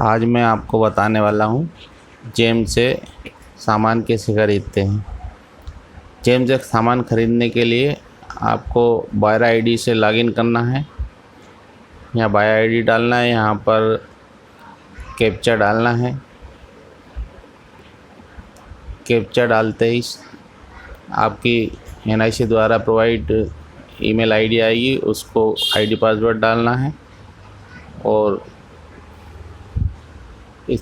आज मैं आपको बताने वाला हूँ जेम से सामान कैसे खरीदते हैं। जेम से सामान खरीदने के लिए आपको बायरा आईडी से लॉगिन करना है। यहाँ बायरा आईडी डालना है, यहाँ पर कैप्चा डालना है। कैप्चा डालते ही आपकी NIC द्वारा प्रोवाइड ईमेल आईडी आएगी, उसको आईडी पासवर्ड डालना है और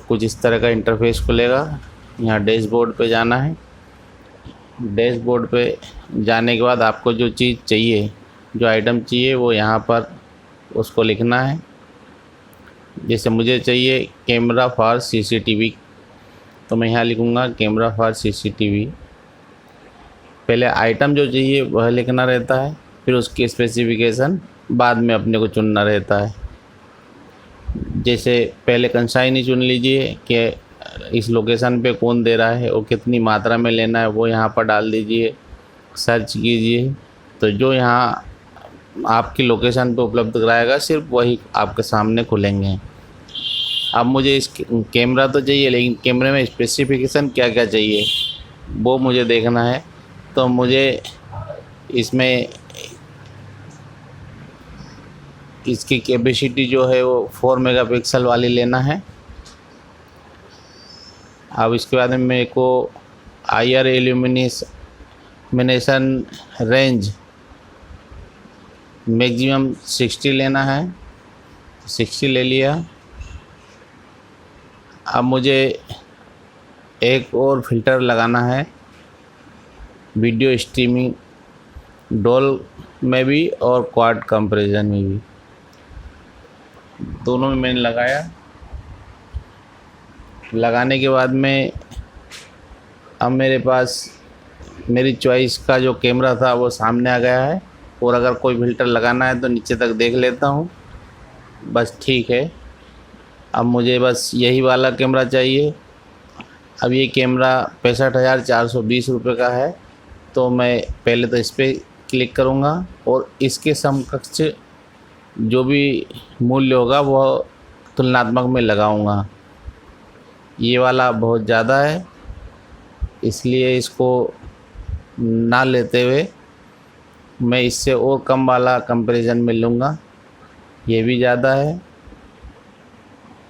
कुछ इस तरह का इंटरफेस खुलेगा। यहाँ डैशबोर्ड पे जाना है। डैशबोर्ड पे जाने के बाद आपको जो चीज़ चाहिए, जो आइटम चाहिए, वो यहाँ पर उसको लिखना है। जैसे मुझे चाहिए कैमरा फॉर CCTV, तो मैं यहाँ लिखूँगा कैमरा फॉर CCTV। पहले आइटम जो चाहिए वह लिखना रहता है, फिर उसकी स्पेसिफिकेशन बाद में अपने को चुनना रहता है। जैसे पहले कंसाइनी चुन लीजिए कि इस लोकेशन पे कौन दे रहा है और कितनी मात्रा में लेना है, वो यहाँ पर डाल दीजिए। सर्च कीजिए तो जो यहाँ आपकी लोकेशन पे उपलब्ध कराएगा सिर्फ वही आपके सामने खुलेंगे। अब मुझे इस कैमरा तो चाहिए, लेकिन कैमरे में स्पेसिफिकेशन क्या क्या चाहिए वो मुझे देखना है। तो मुझे इसमें इसकी कैपेसिटी जो है वो 4 मेगापिक्सल वाली लेना है। अब इसके बाद में मेरे को IR इल्यूमिनेशन रेंज मैक्सिमम 60 लेना है। 60 ले लिया। अब मुझे एक और फ़िल्टर लगाना है वीडियो स्ट्रीमिंग डोल में भी और क्वाड कंपैरिजन में भी, दोनों में मैंने लगाया। लगाने के बाद में अब मेरे पास मेरी चॉइस का जो कैमरा था वो सामने आ गया है। और अगर कोई फ़िल्टर लगाना है तो नीचे तक देख लेता हूँ, बस ठीक है। अब मुझे बस यही वाला कैमरा चाहिए। अब ये कैमरा 65,420 रुपये का है, तो मैं पहले तो इस पर क्लिक करूँगा और इसके समकक्ष जो भी मूल्य होगा वह तुलनात्मक में लगाऊंगा। ये वाला बहुत ज़्यादा है, इसलिए इसको ना लेते हुए मैं इससे और कम वाला कंपैरिजन में लूँगा। ये भी ज़्यादा है,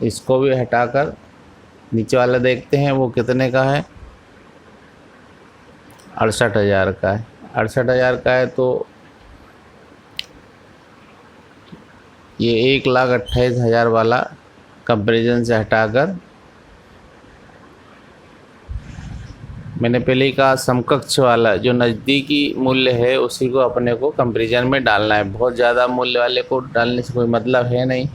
इसको भी हटाकर नीचे वाला देखते हैं वो कितने का है। 68,000 का है। 68,000 का है तो ये 1,28,000 वाला कंपैरिजन से हटाकर मैंने पहले ही कहा समकक्ष वाला जो नज़दीकी मूल्य है उसी को अपने को कंपैरिजन में डालना है। बहुत ज़्यादा मूल्य वाले को डालने से कोई मतलब है नहीं।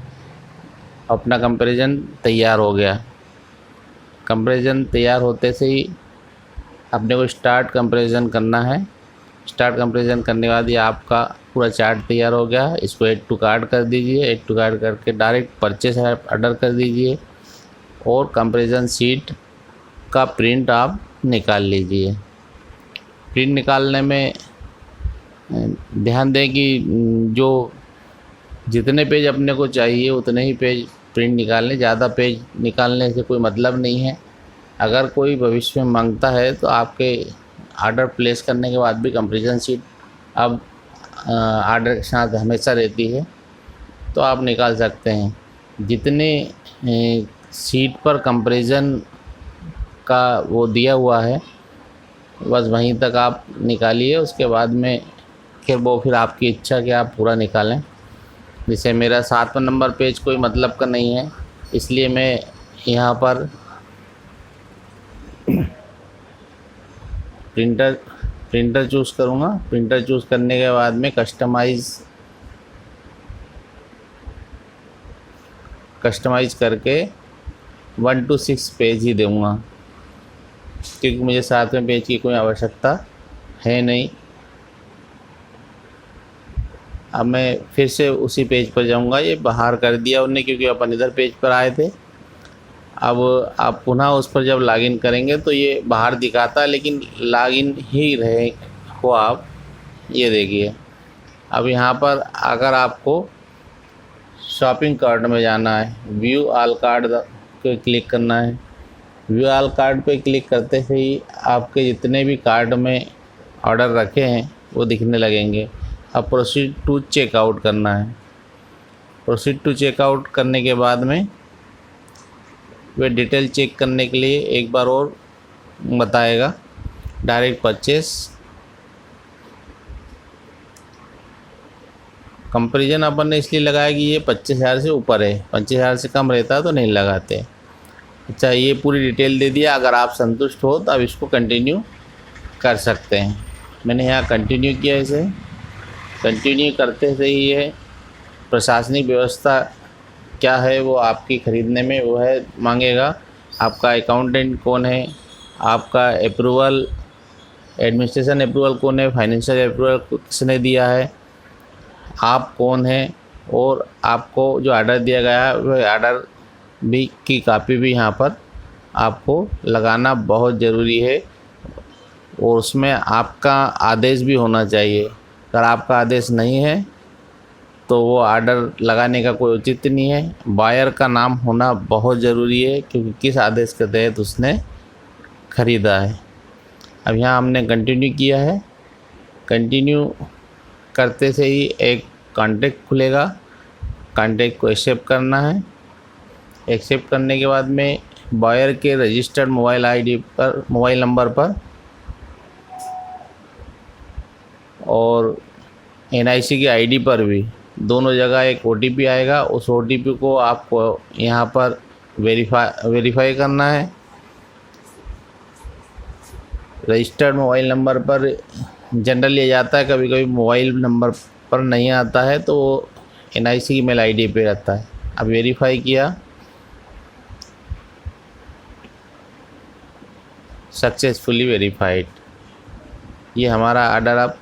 अपना कंपैरिजन तैयार हो गया। कंपैरिजन तैयार होते से ही अपने को स्टार्ट कंपैरिजन करना है। स्टार्ट कंपैरिजन करने के बाद ये आपका पूरा चार्ट तैयार हो गया। इसको ऐड टू कार्ट कर दीजिए। ऐड टू कार्ट करके डायरेक्ट परचेस ऑर्डर कर दीजिए और कंपैरिजन शीट का प्रिंट आप निकाल लीजिए। प्रिंट निकालने में ध्यान दें कि जो जितने पेज अपने को चाहिए उतने ही पेज प्रिंट निकालने, ज़्यादा पेज निकालने से कोई मतलब नहीं है। अगर कोई भविष्य में मांगता है तो आपके ऑर्डर प्लेस करने के बाद भी कंपैरिजन शीट अब ऑर्डर के साथ हमेशा रहती है, तो आप निकाल सकते हैं। जितने शीट पर कंपैरिजन का वो दिया हुआ है बस वहीं तक आप निकालिए। उसके बाद में फिर आपकी इच्छा कि आप पूरा निकालें। जैसे मेरा 7वां नंबर पेज कोई मतलब का नहीं है, इसलिए मैं यहाँ पर प्रिंटर चूज़ करूँगा। प्रिंटर चूज़ करने के बाद में कस्टमाइज़ करके 1 to 6 पेज ही दूँगा, क्योंकि मुझे 7वें पेज की कोई आवश्यकता है नहीं। अब मैं फिर से उसी पेज पर जाऊंगा। ये बाहर कर दिया उन्होंने क्योंकि अपन इधर पेज पर आए थे। अब आप पुनः उस पर जब लॉगिन करेंगे तो ये बाहर दिखाता है, लेकिन लॉगिन ही रहे हो आप। ये देखिए, अब यहाँ पर अगर आपको शॉपिंग कार्ट में जाना है, व्यू ऑल कार्ट पे क्लिक करना है। व्यू ऑल कार्ड पे क्लिक करते ही आपके जितने भी कार्ड में ऑर्डर रखे हैं वो दिखने लगेंगे। अब प्रोसीड टू चेकआउट करना है। प्रोसीड टू चेकआउट करने के बाद में वे डिटेल चेक करने के लिए एक बार और बताएगा। डायरेक्ट परचेस कंपैरिजन अपन ने इसलिए लगाया कि ये 25,000 से ऊपर है, 25,000 से कम रहता तो नहीं लगाते। अच्छा, ये पूरी डिटेल दे दिया। अगर आप संतुष्ट हो तो आप इसको कंटिन्यू कर सकते हैं। मैंने यहाँ कंटिन्यू किया। इसे कंटिन्यू करते से ही ये प्रशासनिक व्यवस्था क्या है वो आपकी ख़रीदने में वो है मांगेगा। आपका अकाउंटेंट कौन है, आपका अप्रूवल एडमिनिस्ट्रेशन अप्रूवल कौन है, फाइनेंशियल अप्रूवल किसने दिया है, आप कौन हैं, और आपको जो ऑर्डर दिया गया है वह ऑर्डर भी की कॉपी भी यहाँ पर आपको लगाना बहुत ज़रूरी है। और उसमें आपका आदेश भी होना चाहिए। अगर आपका आदेश नहीं है तो वो ऑर्डर लगाने का कोई औचित्य नहीं है। बायर का नाम होना बहुत ज़रूरी है, क्योंकि किस आदेश के तहत उसने ख़रीदा है। अब यहाँ हमने कंटिन्यू किया है। कंटिन्यू करते से ही एक कॉन्टैक्ट खुलेगा। कॉन्टैक्ट को एक्सेप्ट करना है। एक्सेप्ट करने के बाद में बायर के रजिस्टर्ड मोबाइल नंबर पर और NIC की ID पर भी दोनों जगह एक OTP आएगा। उस OTP को आपको यहाँ पर वेरीफाई करना है। रजिस्टर्ड मोबाइल नंबर पर जनरली ये जाता है, कभी कभी मोबाइल नंबर पर नहीं आता है तो वो NIC की मेल ID पे रहता है। अब वेरीफाई किया, सक्सेसफुली वेरीफाइड। ये हमारा ऑर्डर अब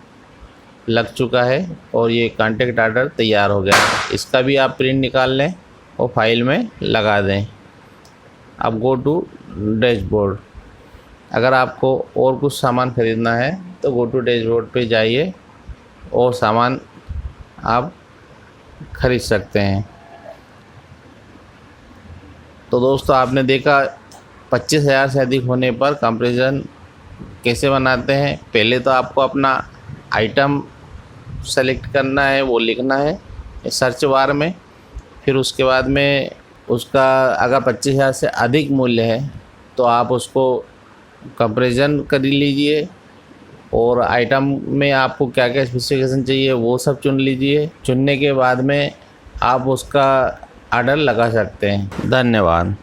लग चुका है और ये कॉन्टैक्ट ऑर्डर तैयार हो गया है। इसका भी आप प्रिंट निकाल लें और फाइल में लगा दें। अब गो टू डैशबोर्ड। अगर आपको और कुछ सामान ख़रीदना है तो गो टू डैशबोर्ड पे जाइए और सामान आप ख़रीद सकते हैं। तो दोस्तों, आपने देखा 25,000 से अधिक होने पर कंपैरिजन कैसे बनाते हैं। पहले तो आपको अपना आइटम सेलेक्ट करना है, वो लिखना है सर्च बार में। फिर उसके बाद में उसका अगर 25,000 से अधिक मूल्य है तो आप उसको कंपैरिजन कर लीजिए और आइटम में आपको क्या क्या स्पेसिफिकेशन चाहिए वो सब चुन लीजिए। चुनने के बाद में आप उसका ऑर्डर लगा सकते हैं। धन्यवाद।